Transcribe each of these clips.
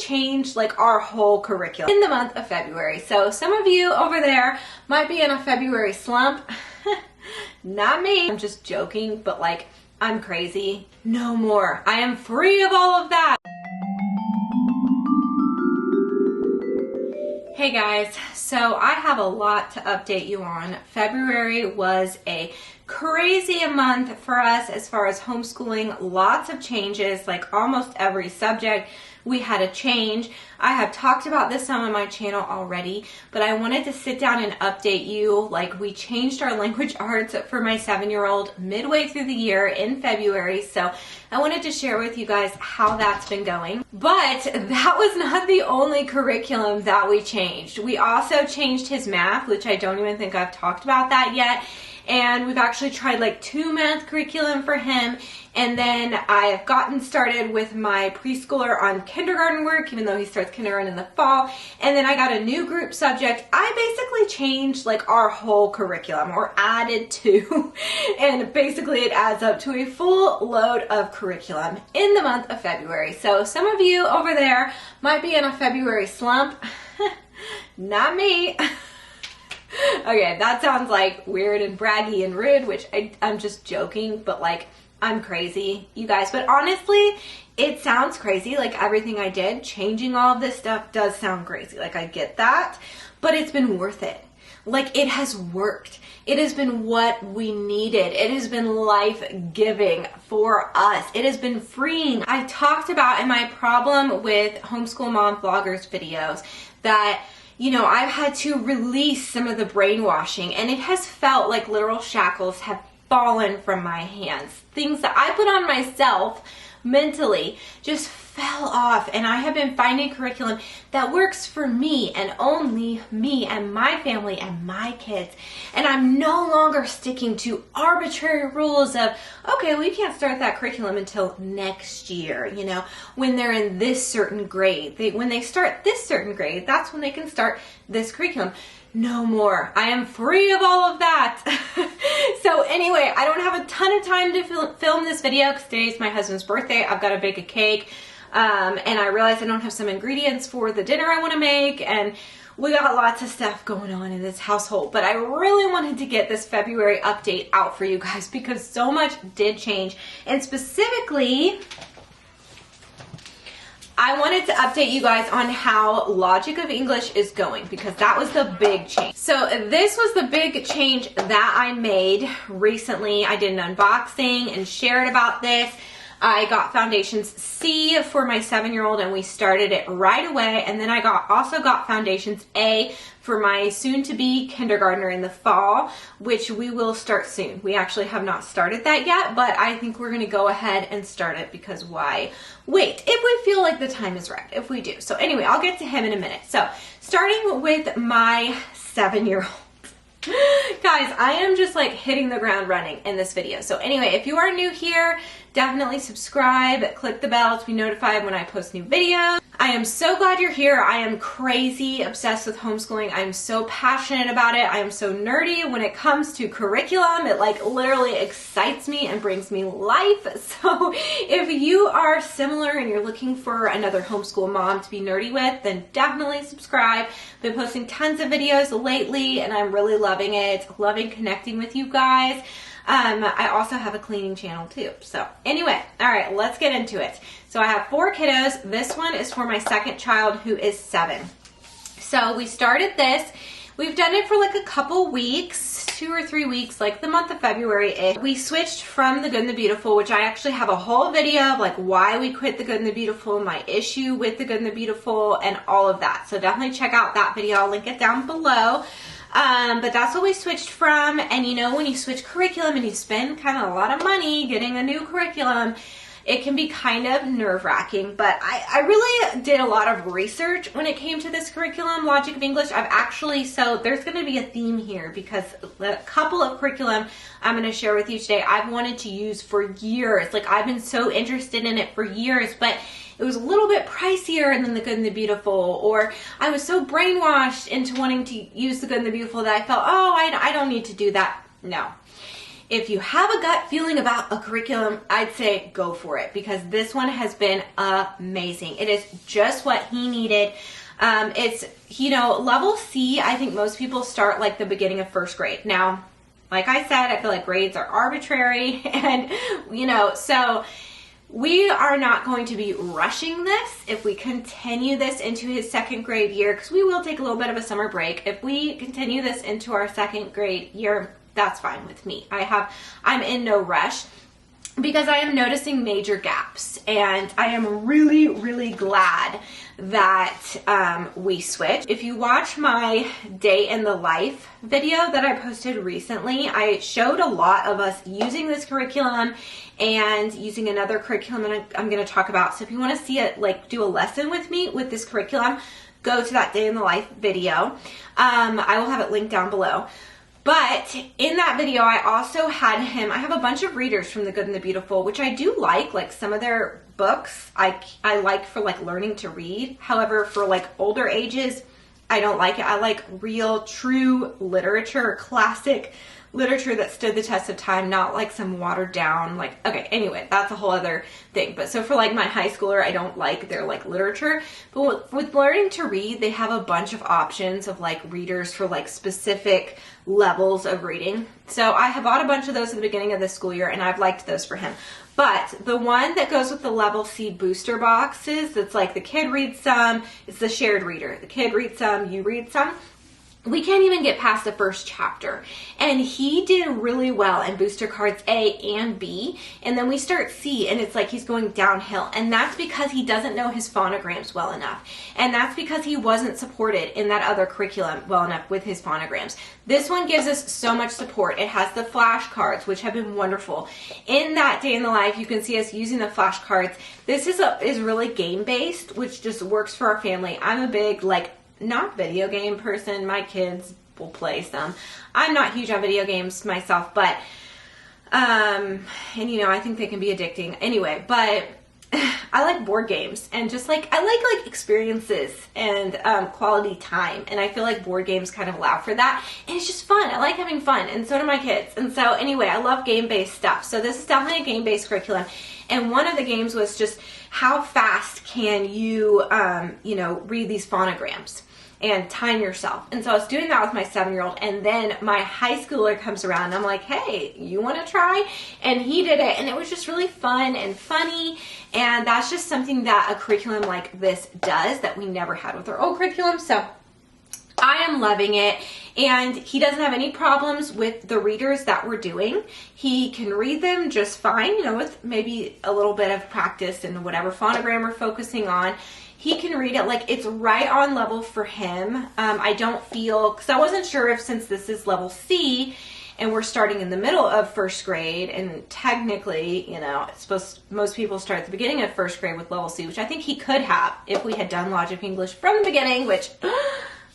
changed like our whole curriculum in the month of February. So some of you over there might be in a February slump. Not me. I'm just joking, but like, I'm crazy. No more. I am free of all of that. Hey guys, so I have a lot to update you on. February was a crazy month for us as far as homeschooling. Lots of changes, like almost every subject we had a change. I have talked about this some on my channel already, but I wanted to sit down and update you. Like, we changed our language arts for my 7-year-old midway through the year in February, so I wanted to share with you guys how that's been going. But that was not the only curriculum that we changed. We also changed his math, which I don't even think I've talked about that yet. And we've actually tried like 2 math curriculum for him. And then I've gotten started with my preschooler on kindergarten work, even though he starts kindergarten in the fall. And then I got a new group subject. I basically changed like our whole curriculum, or added to, and basically it adds up to a full load of curriculum in the month of February. So some of you over there might be in a February slump. Not me. Okay, that sounds like weird and braggy and rude, which I'm just joking, but like, I'm crazy, you guys. But honestly, it sounds crazy. Like, everything I did, changing all of this stuff does sound crazy. Like, I get that, but it's been worth it. Like, it has worked. It has been what we needed. It has been life-giving for us. It has been freeing. I talked about in my problem with Homeschool Mom Vloggers videos that, you know, I've had to release some of the brainwashing, and it has felt like literal shackles have fallen from my hands. Things that I put on myself mentally just fell off, and I have been finding curriculum that works for me and only me and my family and my kids. And I'm no longer sticking to arbitrary rules of, okay, we can't start that curriculum until next year, you know, when they're in this certain grade. When they start this certain grade, that's when they can start this curriculum. No more. I am free of all of that. So anyway, I don't have a ton of time to film this video because today's my husband's birthday. I've got to bake a cake. And I realized I don't have some ingredients for the dinner I want to make. And we got lots of stuff going on in this household. But I really wanted to get this February update out for you guys because so much did change. And specifically, I wanted to update you guys on how Logic of English is going because that was the big change. So this was the big change that I made recently. I did an unboxing and shared about this. I got Foundations C for my 7-year-old and we started it right away. And then I also got Foundations A for my soon-to-be kindergartner in the fall, which we will start soon. We actually have not started that yet, but I think we're gonna go ahead and start it because why wait if we feel like the time is right, if we do. So anyway, I'll get to him in a minute. So starting with my 7-year-old. Guys, I am just like hitting the ground running in this video. So anyway, if you are new here, definitely subscribe, click the bell to be notified when I post new videos. I am so glad you're here. I am crazy obsessed with homeschooling. I'm so passionate about it. I am so nerdy when it comes to curriculum. It like literally excites me and brings me life. So if you are similar and you're looking for another homeschool mom to be nerdy with, then definitely subscribe. I've been posting tons of videos lately and I'm really loving it. Loving connecting with you guys. I also have a cleaning channel too. So anyway, all right, let's get into it. So I have 4 kiddos. This one is for my second child who is 7. So we started this. We've done it for like a couple weeks, 2 or 3 weeks, like the month of February. We switched from The Good and the Beautiful, which I actually have a whole video of like why we quit The Good and the Beautiful, my issue with The Good and the Beautiful, and all of that. So definitely check out that video. I'll link it down below. But that's what we switched from. And you know, when you switch curriculum and you spend kind of a lot of money getting a new curriculum, it can be kind of nerve-wracking. But I really did a lot of research when it came to this curriculum, Logic of English. So there's going to be a theme here because a couple of curriculum I'm going to share with you today I've wanted to use for years. Like, I've been so interested in it for years, but it was a little bit pricier than The Good and the Beautiful, or I was so brainwashed into wanting to use The Good and the Beautiful that I felt, oh, I don't need to do that. No. if you have a gut feeling about a curriculum, I'd say go for it, because this one has been amazing. It is just what he needed. It's, you know, level C, I think most people start like the beginning of first grade. Now, like I said, I feel like grades are arbitrary, and, you know, so we are not going to be rushing this if we continue this into his second grade year, because we will take a little bit of a summer break. If we continue this into our second grade year, that's fine with me. I'm in no rush, because I am noticing major gaps, and I am really, really glad that we switched. If you watch my day in the life video that I posted recently, I showed a lot of us using this curriculum and using another curriculum I'm going to talk about. So if you want to see it, like do a lesson with me with this curriculum, go to that day in the life video. I will have it linked down below. But in that video, I also had him, I have a bunch of readers from The Good and the Beautiful, which I do like some of their books I like for like learning to read. However, for like older ages, I don't like it. I like real, true literature, classic literature that stood the test of time, not like some watered down, like, okay, anyway, that's a whole other thing. But so for like my high schooler, I don't like their like literature. But with learning to read, they have a bunch of options of like readers for like specific levels of reading. So I have bought a bunch of those at the beginning of the school year, and I've liked those for him. But the one that goes with the level C booster boxes, that's like the kid reads some, it's the shared reader. The kid reads some, you read some. We can't even get past the first chapter. And he did really well in booster cards A and B. And then we start C, and it's like he's going downhill. And that's because he doesn't know his phonograms well enough. And that's because he wasn't supported in that other curriculum well enough with his phonograms. This one gives us so much support. It has the flashcards, which have been wonderful. In that day in the life, you can see us using the flashcards. This is really game-based, which just works for our family. I'm a big, like, not video game person. My kids will play some. I'm not huge on video games myself, but and you know, I think they can be addicting anyway, but I like board games, and just like I like experiences and quality time, and I feel like board games kind of allow for that, and it's just fun. I like having fun, and so do my kids. And so anyway, I love game-based stuff. So this is definitely a game-based curriculum. And one of the games was just how fast can you you know, read these phonograms and time yourself. And so I was doing that with my 7-year-old, and then my high schooler comes around, and I'm like, hey, you want to try? And he did it, and it was just really fun and funny. And that's just something that a curriculum like this does that we never had with our old curriculum. So I am loving it, and he doesn't have any problems with the readers that we're doing. He can read them just fine, you know, with maybe a little bit of practice and whatever phonogram we're focusing on. He can read it, like it's right on level for him. I don't feel, because I wasn't sure if, since this is level C and we're starting in the middle of first grade, and technically, you know, it's supposed, most people start at the beginning of first grade with level C, which I think he could have if we had done Logic English from the beginning, which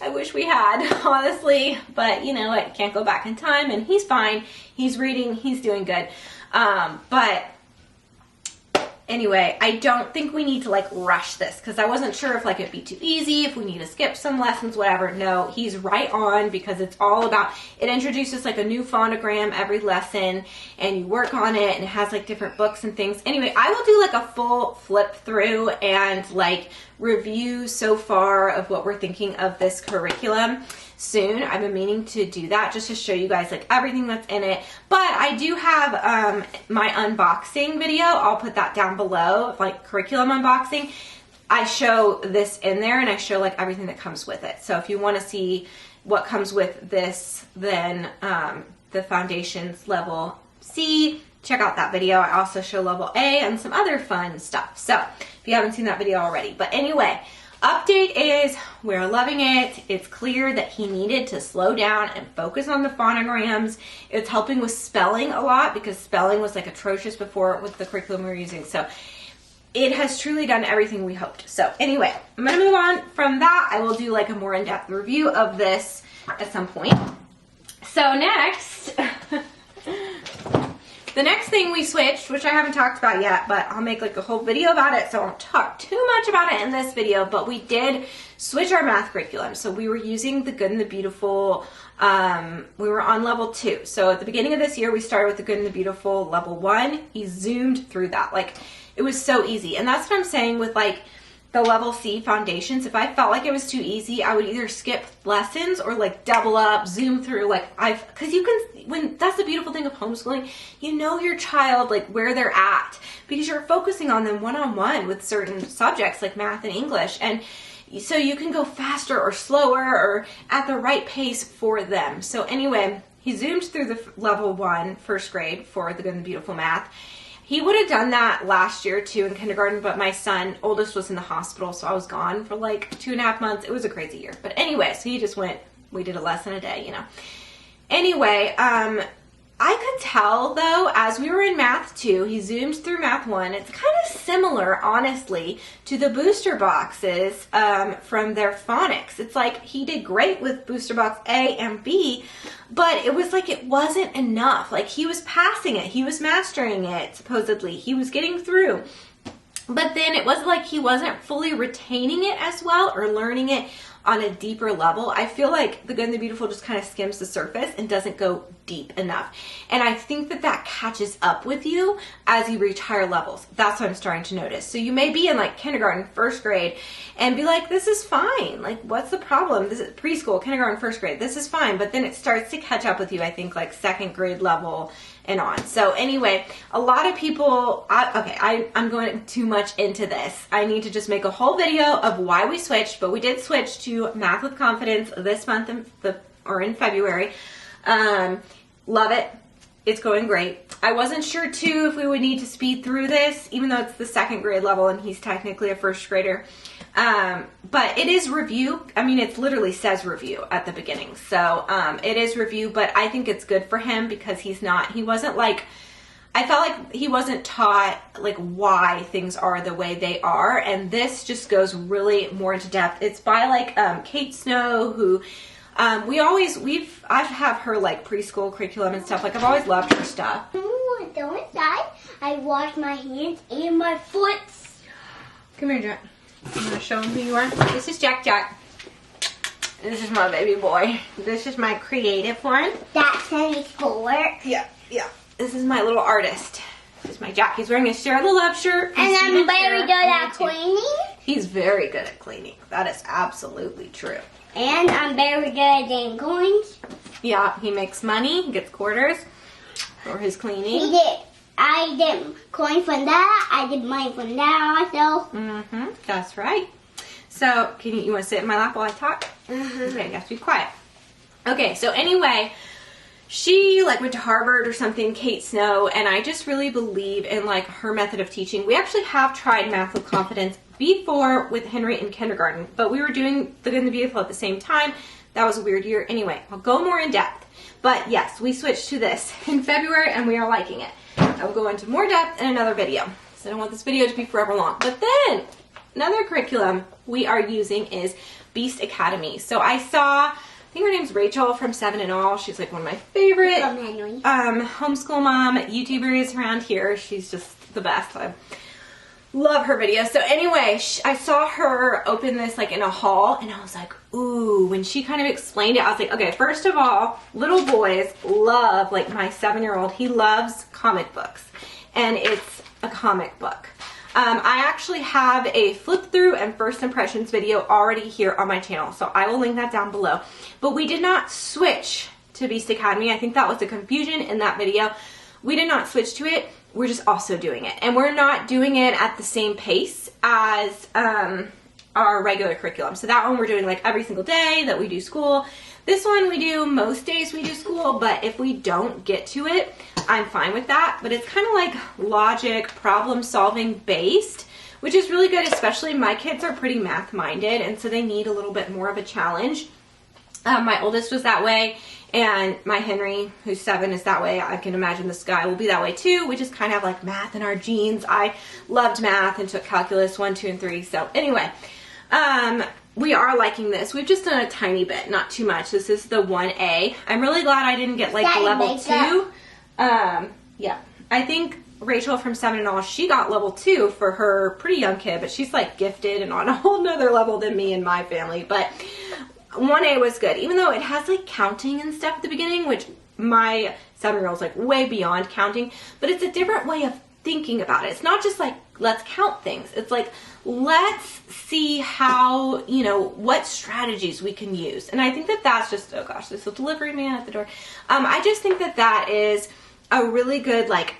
I wish we had, honestly, but you know, I can't go back in time, and he's fine. He's reading, he's doing good. But anyway, I don't think we need to like rush this, because I wasn't sure if like it'd be too easy, if we need to skip some lessons, whatever. No, he's right on, because it's all about, it introduces like a new phonogram every lesson, and you work on it, and it has like different books and things. Anyway, I will do like a full flip through and like review so far of what we're thinking of this curriculum soon. I've been meaning to do that just to show you guys like everything that's in it. But I do have my unboxing video. I'll put that down below, like curriculum unboxing. I show this in there, and I show like everything that comes with it. So if you want to see what comes with this, then the foundations level C, check out that video. I also show level A and some other fun stuff. So if you haven't seen that video already. But anyway, update is we're loving it. It's clear that he needed to slow down and focus on the phonograms. It's helping with spelling a lot, because spelling was like atrocious before with the curriculum we were using. So it has truly done everything we hoped. So anyway, I'm going to move on from that. I will do like a more in-depth review of this at some point. So next, The next thing we switched, which I haven't talked about yet, but I'll make like a whole video about it, so I won't talk too much about it in this video, but we did switch our math curriculum. So we were using the Good and the Beautiful, we were on level 2. So at the beginning of this year, we started with the Good and the Beautiful level 1. He zoomed through that. Like, it was so easy. And that's what I'm saying with like the level C foundations. If I felt like it was too easy, I would either skip lessons or like double up, zoom through, like because you can, that's the beautiful thing of homeschooling, you know your child, like where they're at, because you're focusing on them one-on-one with certain subjects like math and English. And so you can go faster or slower or at the right pace for them. So anyway, he zoomed through the level 1 first grade for the Good and Beautiful math. He would have done that last year too in kindergarten, but my son, oldest, was in the hospital, so I was gone for like 2.5 months. It was a crazy year. But anyway, so he just went, we did a lesson a day, you know. Anyway, I could tell though, as we were in math 2, he zoomed through math 1. It's kind of similar, honestly, to the booster boxes from their phonics. It's like he did great with booster box A and B, but it was like it wasn't enough. Like he was passing it, he was mastering it, supposedly. He was getting through. But then it was like he wasn't fully retaining it as well or learning it on a deeper level. I feel like the Good and the Beautiful just kind of skims the surface and doesn't go deep enough. And I think that that catches up with you as you reach higher levels. That's what I'm starting to notice. So you may be in like kindergarten, first grade, and be like, this is fine. Like, what's the problem? This is preschool, kindergarten, first grade. This is fine. But then it starts to catch up with you, I think, like second grade level and on. So anyway, a lot of people, I'm going too much into this. I need to just make a whole video of why we switched, but we did switch to Math with Confidence this month in February. Love it. It's going great. I wasn't sure too if we would need to speed through this, even though it's the second grade level and he's technically a first grader. But it is review. I mean, it literally says review at the beginning. So, it is review, but I think it's good for him because he wasn't like, I felt like he wasn't taught like why things are the way they are. And this just goes really more into depth. It's by like, Kate Snow, who, I have her like preschool curriculum and stuff. Like I've always loved her stuff. Don't die. I wash my hands and my foot. Come here, Jack. I'm gonna show him who you are. This is Jack. This is my baby boy. This is my creative one. That's his schoolwork. Yeah. This is my little artist. This is my Jack. He's wearing a Share the Love shirt. And I'm very good at cleaning. He's very good at cleaning. That is absolutely true. And I'm very good at getting coins. Yeah, he makes money. He gets quarters for his cleaning. He did. I did coin from that. I did money from that also. That's right. So, you want to sit in my lap while I talk? Okay, you have to be quiet. Okay, so anyway, she like went to Harvard or something, Kate Snow, and I just really believe in like her method of teaching. We actually have tried Math with Confidence before with Henry in kindergarten, but we were doing the Good and the Beautiful at the same time. That was a weird year. Anyway, I'll go more in depth. But yes, we switched to this in February and we are liking it. I will go into more depth in another video. So I don't want this video to be forever long. But then another curriculum we are using is Beast Academy. So I saw, I think her name's Rachel from 7 and All. She's like one of my favorite homeschool mom YouTubers around here. She's just the best. I love her videos. So anyway, I saw her open this like in a haul and I was like, ooh, when she kind of explained it, I was like, okay, first of all, little boys love, like my 7-year-old, he loves comic books and it's a comic book. I actually have a flip through and first impressions video already here on my channel, so I will link that down below. But we did not switch to Beast Academy. I think that was the confusion in that video. We did not switch to it. We're just also doing it. And we're not doing it at the same pace as our regular curriculum. So that one we're doing like every single day that we do school. This one we do most days we do school, but if we don't get to it, I'm fine with that. But it's kind of like logic, problem solving based, which is really good, especially my kids are pretty math minded and so they need a little bit more of a challenge. My oldest was that way, and my Henry, who's 7, is that way. I can imagine this guy will be that way too. We just kind of have like math in our genes. I loved math and took calculus 1, 2, and 3. So anyway, we are liking this. We've just done a tiny bit, not too much. This is the 1A. I'm really glad I didn't get like level 2. Yeah, I think Rachel from 7 and All, she got level 2 for her pretty young kid, but she's like gifted and on a whole nother level than me and my family. But 1A was good, even though it has like counting and stuff at the beginning, which my 7-year-old's like way beyond counting, but it's a different way of thinking about it. It's not just like, let's count things. It's like, let's see how, you know, what strategies we can use. And I think that that's just, oh gosh, there's a delivery man at the door. I just think that that is a really good, like,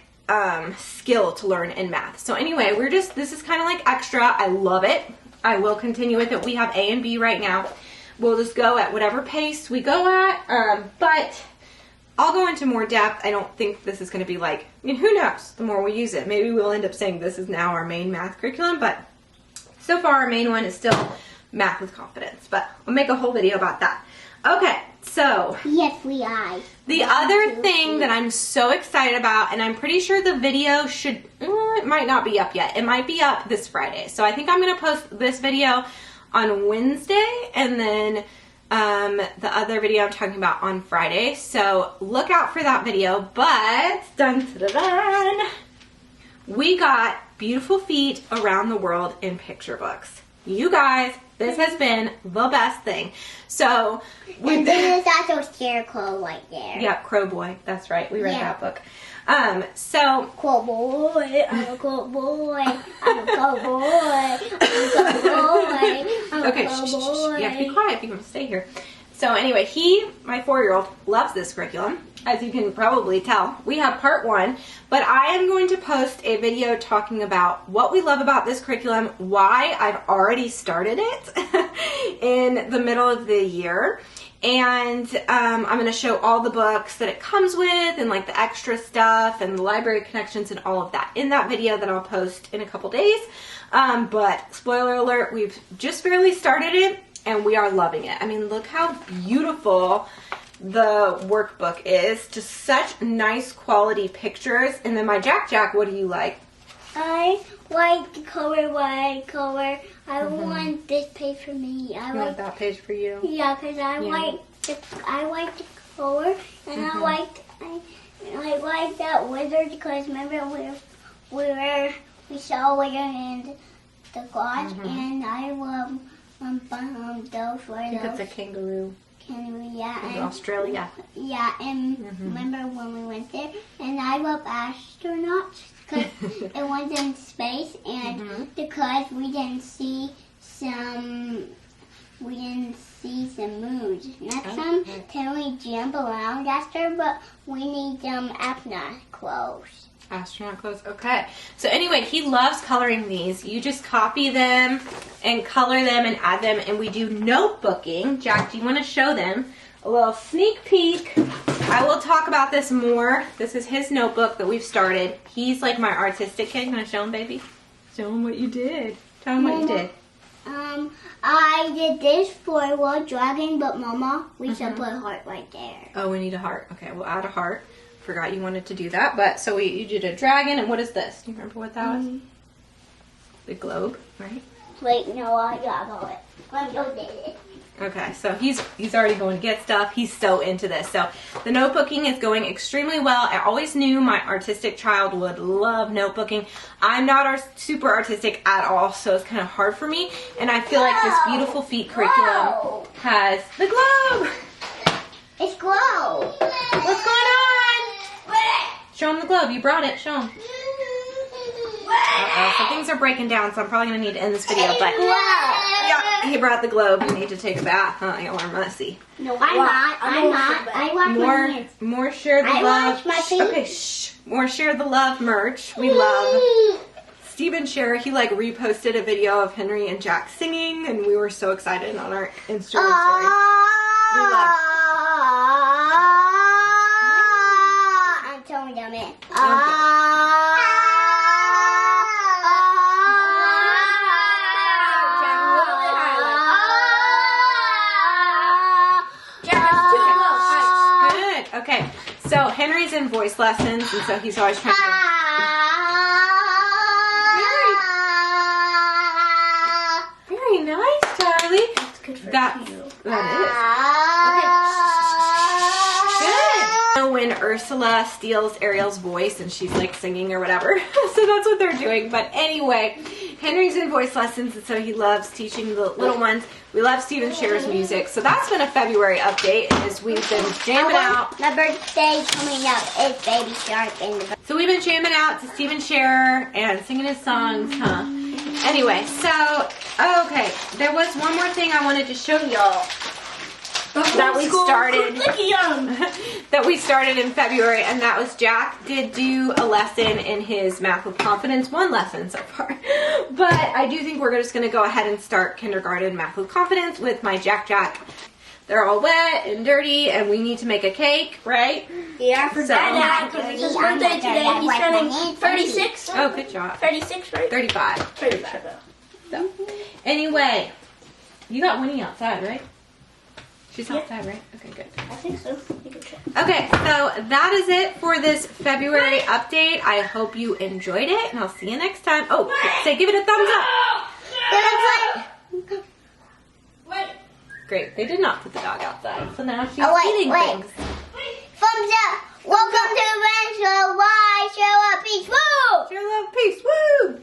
skill to learn in math. So anyway, this is kind of like extra. I love it. I will continue with it. We have A and B right now. We'll just go at whatever pace we go at. But I'll go into more depth. I don't think this is going to be like, I mean, who knows, the more we use it. Maybe we'll end up saying this is now our main math curriculum, but so far our main one is still math with confidence, but I'll make a whole video about that. Okay, so yes, we are. The other thing that I'm so excited about, and I'm pretty sure the video should, it might not be up yet. It might be up this Friday. So I think I'm going to post this video on Wednesday, and then the other video I'm talking about on Friday. So look out for that video. But dun, dun, dun, dun, we got Beautiful Feet Around the World in picture books. You guys, this has been the best thing. So we and then there's also Scarecrow right there. Yeah, Crow Boy. That's right. We read that book. So Crow Boy, I'm a Crow Boy, I'm a Crow Boy, I'm a Crow Boy, I'm a okay, Crow shh, Boy. you have to be quiet if you want to stay here. So anyway, my 4-year-old, loves this curriculum. As you can probably tell, we have part 1, but I am going to post a video talking about what we love about this curriculum, why I've already started it in the middle of the year, and I'm going to show all the books that it comes with and like the extra stuff and the library connections and all of that in that video that I'll post in a couple days. But spoiler alert, we've just barely started it and we are loving it. I mean, look how beautiful the workbook is. Just such nice quality pictures. And then my Jack, what do you like? I like the color white color. I want this page for me. I like that page for you. Yeah, because I like the color, and I like that wizard because remember we saw wizard in the garage, and I love those for I think it's a kangaroo. Yeah, in Australia. Yeah, and remember when we went there? And I love astronauts because it was in space, and because we didn't see some moons. Next time, can we jump around after? But we need astronaut clothes. Astronaut clothes. Okay. So anyway, he loves coloring these. You just copy them and color them and add them, and we do notebooking. Jack, do you want to show them a little sneak peek? I will talk about this more. This is his notebook that we've started. He's like my artistic kid. Can I show him, baby? Show him what you did. Tell him what you did. I did this for a world dragon, but Mama, we should put a heart right there. Oh, we need a heart. Okay, we'll add a heart. Forgot you wanted to do that, but so you did a dragon, and what is this? Do you remember what that was? The globe, right? Wait, no, I got it. I did it. Okay, so he's already going to get stuff. He's so into this. So the notebooking is going extremely well. I always knew my artistic child would love notebooking. I'm not super artistic at all, so it's kind of hard for me. And I feel like this Beautiful Feet curriculum has the globe. It's glow. What's going on? Show him the globe. You brought it. Show him. So things are breaking down, so I'm probably going to need to end this video. But yeah, he brought the globe. You need to take a bath, huh? Y'all are messy. No, I'm not. I wash my hands. More share the love. Wash my feet. Okay, shh. More share the love merch. We love Steven Share. He like reposted a video of Henry and Jack singing, and we were so excited on our Instagram story. We love. I'm telling them it. Okay, so Henry's in voice lessons, and so he's always trying to very nice, Charlie. That's good for you. That is. Okay. Good. So when Ursula steals Ariel's voice and she's like singing or whatever. So that's what they're doing. But anyway, Henry's in voice lessons and so he loves teaching the little ones. We love Stephen Cher's music. So that's been a February update as we've been jamming out. My birthday coming up is Baby Shark in the So we've been jamming out to Stephen Cher and singing his songs, huh? Anyway, so, okay, there was one more thing I wanted to show y'all that we started in February, and that was Jack did do a lesson in his Math with Confidence, one lesson so far. But I do think we're just going to go ahead and start kindergarten Math with Confidence with my Jack. They're all wet and dirty, and we need to make a cake, right? Yeah, for Dad, because it's his birthday today. He's turning 36. Oh, good job. 36, right? 35. 35. So, anyway, you got Winnie outside, right? She's outside, right? Okay, good. I think so. You can check. Okay, so that is it for this February update. I hope you enjoyed it, and I'll see you next time. Oh, say give it a thumbs up. Wait. Great. They did not put the dog outside, so now she's eating things. Thumbs up. Welcome to the show. Bye. Show up. Peace. Woo. Share love, peace. Woo!